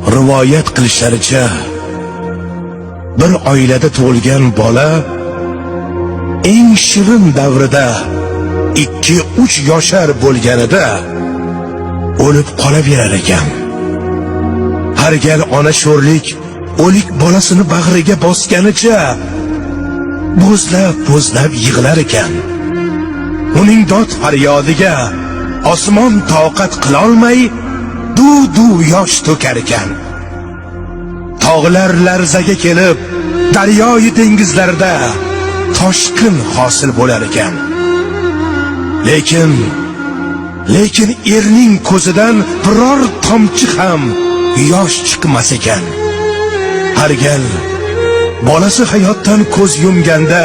rivoyat qilishlaricha bir oilada tug'ilgan bola eng shirin davrida 2-3 yoshar bo'lganida o'lib qolaverar ekan. Har gal ona sho'rlik o'lik bolasini bag'riga bosganicha bo'zlab yig'lar ekan. Uning dod faryodiga osmon toqat qila olmay duv yosh to'kar ekan. Tog'lar larzaga kelib, daryoyi dengizlarda toshqin hosil bo'lar ekan. Lekin erning ko'zidan biror tomchi ham yosh chiqmas ekan. Har gal bolasi hayotdan ko'z yumganda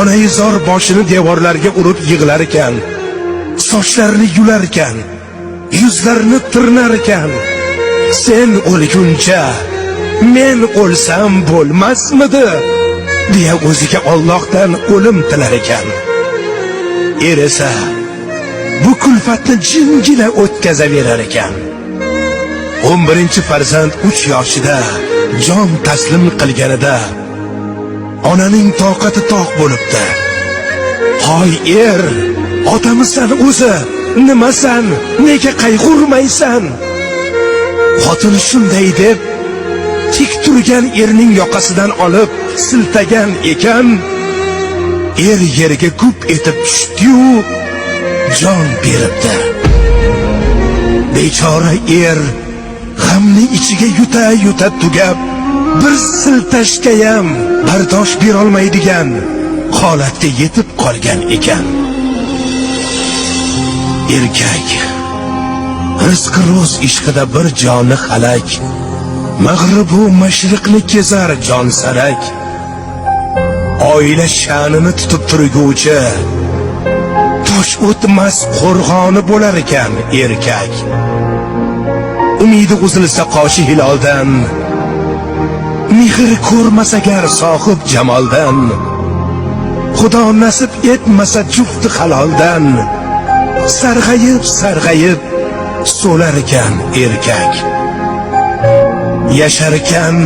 onayzor boshini devorlarga urib yig'lar ekan, sochlarini yular ekan, yuzlarini tirnar ekan. Sen o'lguncha men o'lsam bo'lmasmidi deya o'ziga Allohdan o'lim tilar ekan. Er esa bu kulfatni jimgina o'tkazaverar ekan. 11-farzand 3 yoshida jon taslim qilganida onaning toqati toq bo'libdi. Hoy er, otamisan o'zi, nimasan, nega qayg'urmaysan? Xotin shunday deb tik turgan erning yoqasidan olib siltagan ekan. Er yerga gup etib tushdi-yu, jon beribdi. Bechora er g'amni ichiga yuta tugab, bir siltashga ham bardosh bera olmaydigan holatga yetib qolgan ekan. Erkak rizqi ro'z ishqida bir joni halak, mag'rib va mashriqni kezar jon sarak. Oila sha'nini tutib turguvchi tosh o'tmas qo'rg'oni bo'lar ekan erkak. Umidi uzilsa qoshi hiloldan, mehr ko'rmas agar sohib jamoldan, Xudo nasib etmasa jufti haloldan, sarg'ayib so'lar ekan erkak. Yasharkan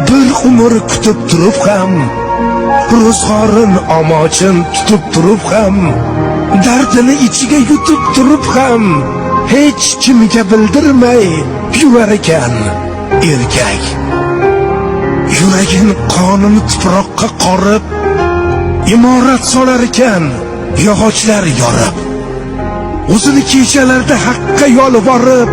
bir umr kutib turib ham, ro'zg'orin omochin tutib turib ham, dardini ichiga yutib turib ham hech kimga bildirmay yurar ekan erkak. Yuragin qonini tuproqqa qorib, imorat solar ekan yog'ochlar yorib. O'zini kechalarda haqqa yolvorib,